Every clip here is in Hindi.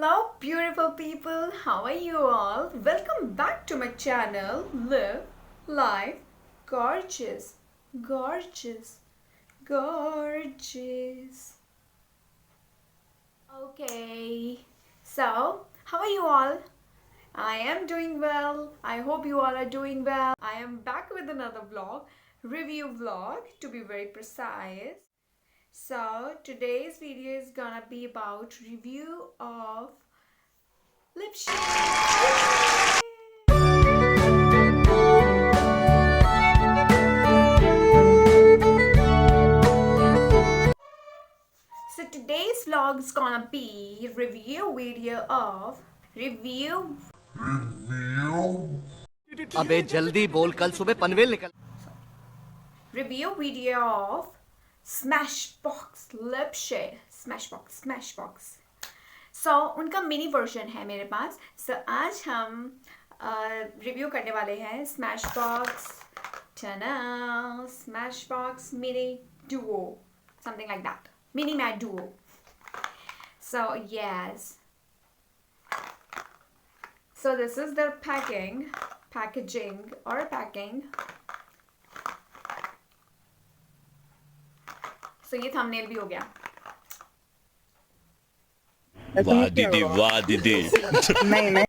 Hello beautiful people, how are you all? Welcome back to my channel Live Life Gorgeous. Gorgeous. Gorgeous. Okay, so how are you all? I am doing well. I hope you all are doing well. I am back with another vlog, review vlog to be very precise. So today's video is gonna be about review of lip shade. So today's vlog is gonna be review video of review अबे जल्दी बोल कल सुबह पनवेल निकल video of Smashbox lip shade. Smashbox. So उनका मिनी वर्जन है मेरे पास. So आज हम रिव्यू करने वाले हैं Smashbox mini duo, something like that, mini matte duo. So yes, so this is their packaging. So ये thumbnail भी हो गया. वाह दीदी नहीं.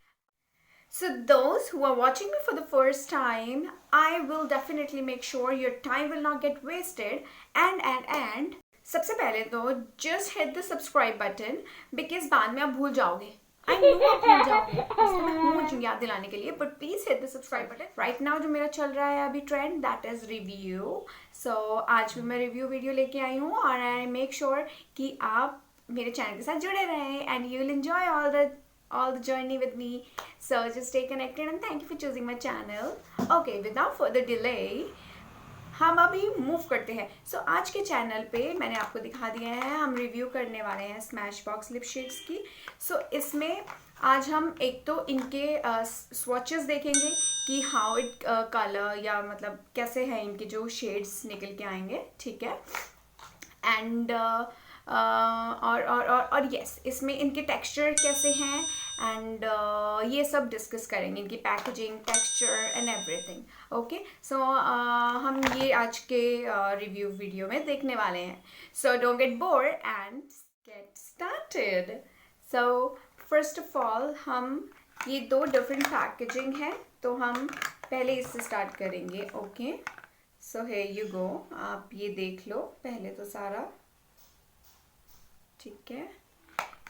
So those who are watching me for the first time, I will definitely make sure your time will not get wasted. And सबसे पहले तो just hit the subscribe button because बाद में आप भूल जाओगे. I know आप भूल जाओगे. इसलिए मैं हूँ मुझे याद दिलाने के लिए. But please hit the subscribe button. Right now जो मेरा चल रहा है अभी trend, that is review. So आज भी मैं review video लेके आई हूँ और I make sure कि आप मेरे चैनल के साथ जुड़े रहें and you will enjoy all the journey with me. So just stay connected and thank you for choosing my channel. Okay, without further delay, हम अभी मूव करते हैं. So आज के चैनल पे मैंने आपको दिखा दिया है, हम रिव्यू करने वाले हैं Smashbox लिप शेड्स की. So इसमें आज हम एक तो इनके स्वॉचेस देखेंगे कि हाउ इट कलर या मतलब कैसे हैं इनके जो शेड्स निकल के आएंगे, ठीक है. एंड और यस, इसमें इनके टेक्सचर कैसे हैं एंड ये सब डिस्कस करेंगे, इनकी packaging, texture and everything. Okay, so हम ये आज के रिव्यू वीडियो में देखने वाले हैं. So don't get bored and get started. So first of all हम ये दो डिफरेंट पैकेजिंग है तो हम पहले इससे स्टार्ट करेंगे. Okay, so here you go. आप ये देख लो पहले तो सारा, ठीक है.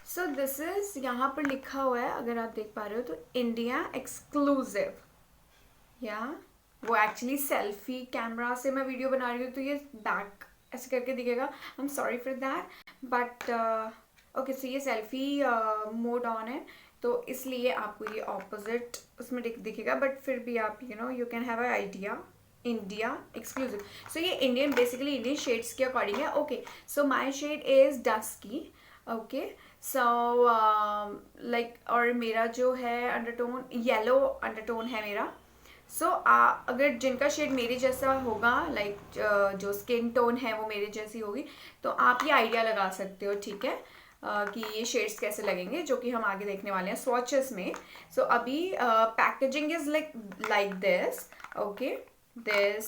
सो दिस इज, यहाँ पर लिखा हुआ है अगर आप देख पा रहे हो तो इंडिया एक्सक्लूसिव. या वो एक्चुअली सेल्फी कैमरा से मैं वीडियो बना रही हूँ तो ये बैक ऐसे करके दिखेगा. I am sorry for that but okay. So ये सेल्फी मोड ऑन है तो इसलिए आपको ये ऑपोजिट उसमें दिखेगा बट फिर भी आप you can have a idea. India exclusive. So ये इंडियन, बेसिकली इंडियन शेड्स के अकॉर्डिंग है. Okay, so my shade is dusky. Okay, so like, और मेरा जो है अंडरटोन येलो अंडरटोन है मेरा. सो अगर जिनका शेड मेरे जैसा होगा, लाइक जो स्किन टोन है वो मेरे जैसी होगी, तो आप ये आइडिया लगा सकते हो, ठीक है, कि ये शेड्स कैसे लगेंगे, जो कि हम आगे देखने वाले हैं स्वॉचेस में. सो अभी packaging is like this. Okay, this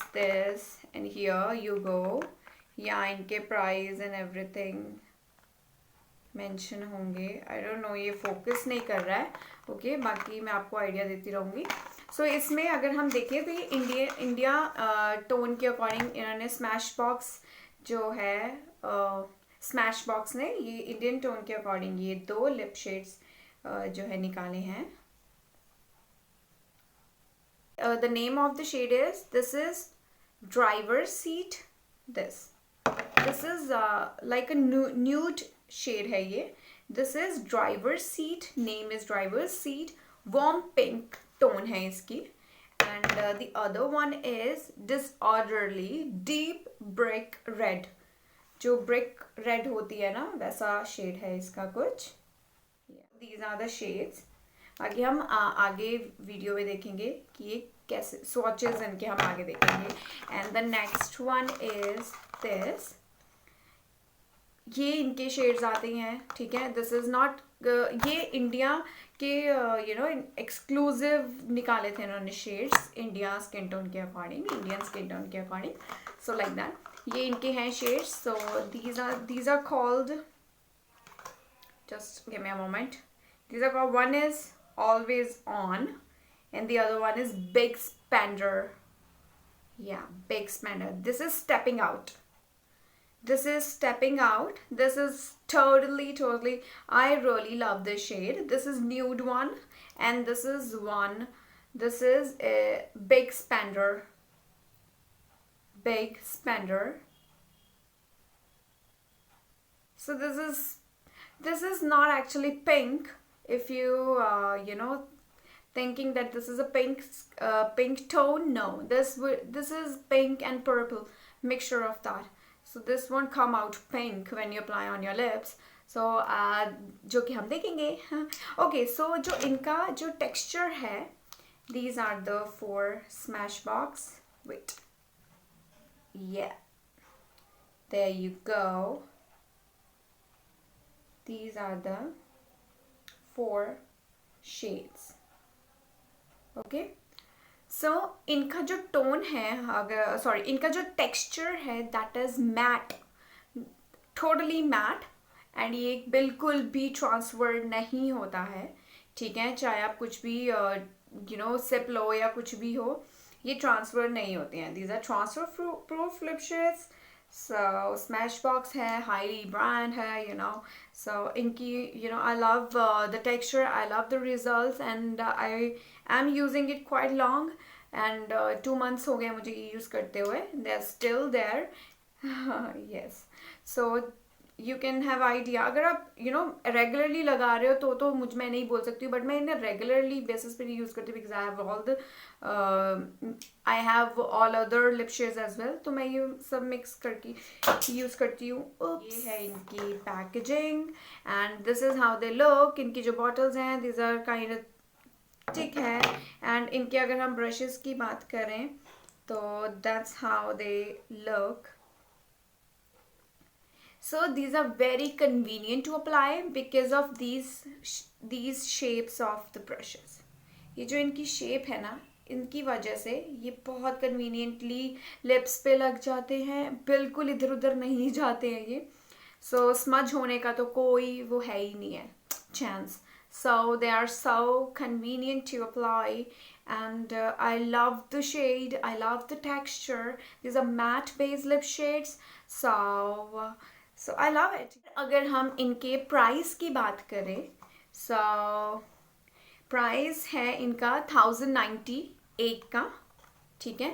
and here you go. या इनके प्राइस एंड एवरीथिंग मेंशन होंगे. आई डोंट नो, ये फोकस नहीं कर रहा है. ओके, बाकी मैं आपको आइडिया देती रहूँगी. सो इसमें अगर हम देखें तो ये इंडिया टोन के अकॉर्डिंग इन्होंने स्मैशबॉक्स जो है, स्मैशबॉक्स ने ये इंडियन टोन के अकॉर्डिंग ये दो लिप शेड्स जो है निकाले हैं. The name of the shade is, this is driver's seat. This is like a nude shade है ये. This is driver's seat. Name is driver's seat. Warm pink tone है इसकी. And the other one is disorderly deep brick red. जो brick red होती है ना, वैसा shade है इसका कुछ. These are the shades. आगे हम आगे वीडियो में देखेंगे कि ये कैसे स्वॉचेस इनके हम आगे देखेंगे. And the next one is this. ये इनके शेड्स आते हैं, ठीक है. दिस इज नॉट, ये इंडिया के एक्सक्लूसिव निकाले थे इन्होंने शेड्स इंडिया स्किन टोन के अकॉर्डिंग, इंडियन स्किन टोन के अकॉर्डिंग. सो लाइक दैट ये इनके हैं shades. So these are called, just give me a moment, these are called, one is always on and the other one is big spender. Yeah, big spender. This is stepping out. This is stepping out. This is totally, I really love this shade. This is nude one and this is a big spender. Big spender. So this is not actually pink. If you thinking that this is a pink tone, no, this is pink and purple mixture of that. So this won't come out pink when you apply on your lips. So जो कि हम देखेंगे. Okay, so जो इनका जो texture है, these are the 4 Smashbox. Wait, yeah, there you go. These are the 4 shades. Okay, so इनका जो टोन है, अगर सॉरी इनका जो टेक्सचर है, that is matte, totally matte. And ये बिल्कुल भी ट्रांसफर नहीं होता है, ठीक है. चाहे आप कुछ भी सिप लो या कुछ भी हो, ये ट्रांसफर नहीं होते हैं. These are transfer proof lip shades. So Smashbox है, highly brand है, so इनकी I love the texture, I love the results, and I am using it quite long, and 2 months हो गए मुझे ये use करते हुए. They are still there. Yes, so you can have idea. अगर आप रेगुलरली लगा रहे हो तो मैं नहीं बोल सकती हूँ, बट मैं इन्हें रेगुलरली बेसिस पे यूज़ करती हूँ, because I have all other lip shades as well. तो मैं ये सब मिक्स करके यूज़ करती हूँ. ये है इनकी packaging and this is how they look. इनकी जो बॉटल्स हैं, this are kind of thick है. एंड इनके अगर हम ब्रशेस की बात करें तो that's how they look. So these are very convenient to apply because of these shapes of the brushes. ये जो इनकी शेप है ना, इनकी वजह से ये बहुत कन्वीनियंटली लिप्स पे लग जाते हैं, बिल्कुल इधर उधर नहीं जाते हैं ये. सो स्मज होने का तो कोई वो है ही नहीं है chance. So they are so convenient to apply, and I love the shade, I love the texture. These are matte based lip shades, so I love it. अगर हम इनके प्राइस की बात करें, so प्राइस है इनका 1090 एक का, ठीक है.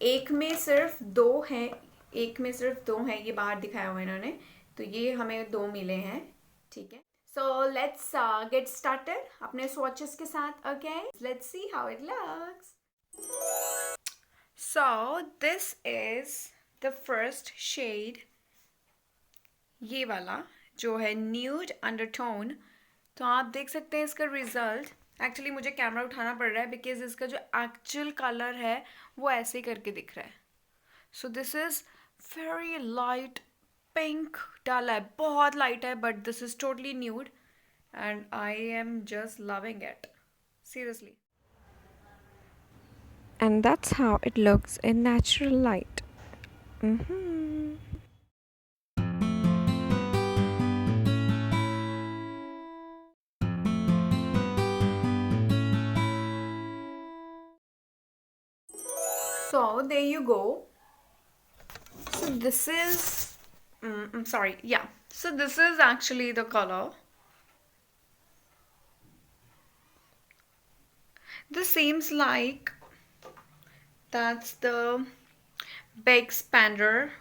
एक में सिर्फ 2 है, ये बाहर दिखाया हुआ है इन्होंने, तो ये हमें 2 मिले हैं, ठीक है. So let's get started अपने swatches के साथ. Okay, let's see how it looks. So this is the first shade, ये वाला जो है न्यूड अंडरटोन. तो आप देख सकते हैं इसका रिजल्ट. एक्चुअली मुझे कैमरा उठाना पड़ रहा है बिकॉज इसका जो एक्चुअल कलर है वो ऐसे करके दिख रहा है. So this is very light pink डाला है, बहुत लाइट है, but this is totally nude and I am just loving it seriously. And that's how it looks in natural light. So there you go. So this is I'm sorry, yeah, so this is actually the color. This seems like that's the big spender.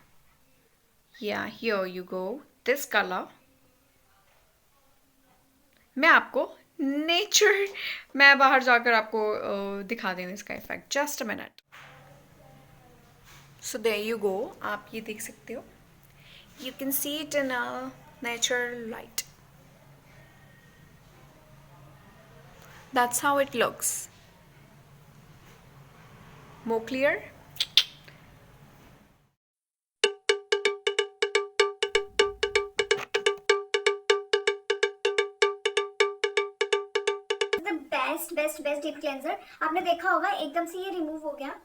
Yeah, here you go, this color. मैं आपको मैं बाहर जाकर आपको दिखा देंगे इसका effect. Just a minute. So there you go, आप ये देख सकते हो. You can see it in a natural light. That's how it looks. More clear? Best best best deep cleanser. आपने देखा होगा एकदम से ये रिमूव हो गया,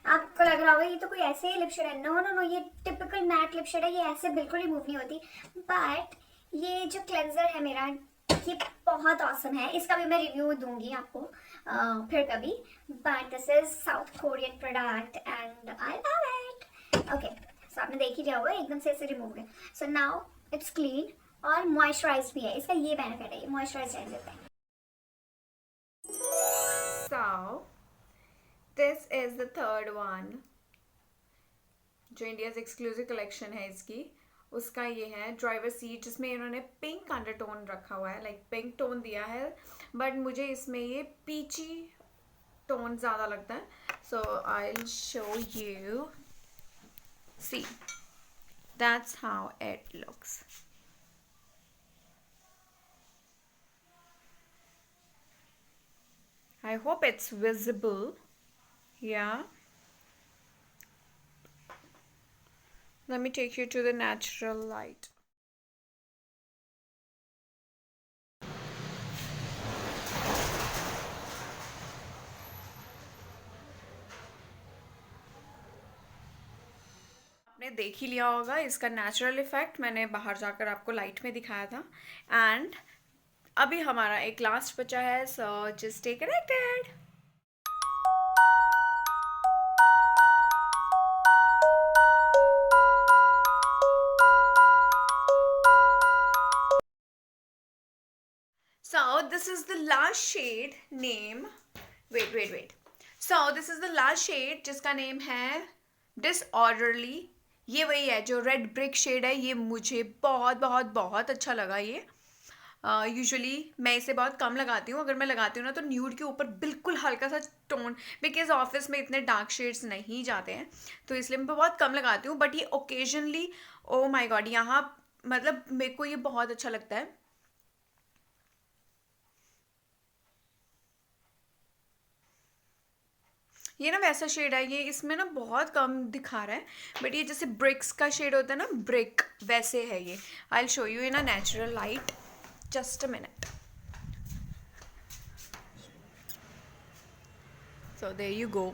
आपको लग रहा होगा ये तो कोई ऐसे ही लिप शेड है। नो नो नो, ये टिपिकल मैट लिप शेड है, ये ऐसे बिल्कुल रिमूव नहीं होती। बट ये जो क्लेंजर है मेरा, ये बहुत ऑसम है। इसका भी मैं रिव्यू दूंगी आपको फिर कभी। But this is South Korean product and I love it. Okay, so आपने देख ही लिया होगा एकदम से ऐसे रिमूव हो गया। सो नाउ इट्स क्लीन और मॉइस्चराइज भी है, इसका ये बेनिफिट है, ये मॉइस्चराइज रहने देता है। So this is the third one, जो इंडियाज एक्सक्लूसिव कलेक्शन है इसकी, उसका ये है ड्राइवर सीट, जिसमें इन्होंने पिंक अंडरटोन रखा हुआ है, लाइक पिंक टोन दिया है, बट मुझे इसमें ये पीची टोन ज़्यादा लगता है. So I will show you, see that's how it looks. I hope it's visible. Yeah. Let me take you to the natural light. आपने देख ही लिया होगा इसका नेचुरल इफेक्ट, मैंने बाहर जाकर आपको लाइट में दिखाया था. एंड अभी हमारा एक लास्ट बचा है, so just stay connected. So this is the last shade name. Wait. So this is the last shade जिसका नेम है Disorderly. ये वही है जो रेड ब्रिक शेड है. ये मुझे बहुत बहुत बहुत अच्छा लगा. ये यूजुअली मैं इसे बहुत कम लगाती हूँ. अगर मैं लगाती हूँ ना तो न्यूड के ऊपर बिल्कुल हल्का सा टोन, बिकॉज ऑफिस में इतने डार्क शेड्स नहीं जाते हैं, तो इसलिए मैं बहुत कम लगाती हूँ. बट ये ओकेजनली, ओ माय गॉड, यहाँ मतलब मेरे को ये बहुत अच्छा लगता है. ये ना वैसा शेड है, ये इसमें ना बहुत कम दिखा रहा है, बट ये जैसे ब्रिक्स का शेड होता है ना, ब्रिक, वैसे है ये. I will show you in a natural light, just a minute. So there you go.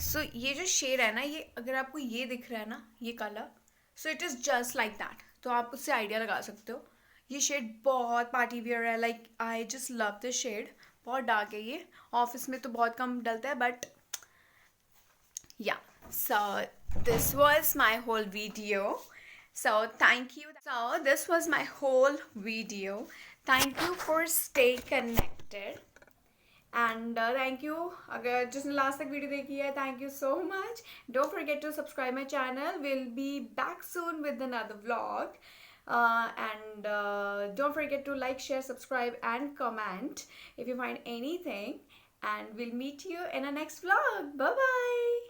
So ये जो शेड है ना, ये अगर आपको ये दिख रहा है ना, ये colour, so it is just like that. तो आप उससे आइडिया लगा सकते हो. ये शेड बहुत पार्टी वियर है, like I just love this shade. बहुत डार्क है ये, ऑफिस में तो बहुत कम डलता है, but yeah. So this was my whole video. So thank you. So this was my whole video. Thank you for stay connected. And thank you अगर जिसने लास्ट तक वीडियो देखी है, thank you so much. Don't forget to subscribe my channel. We'll be back soon with another vlog. And don't forget to like, share, subscribe and comment if you find anything. And we'll meet you in a next vlog. Bye bye.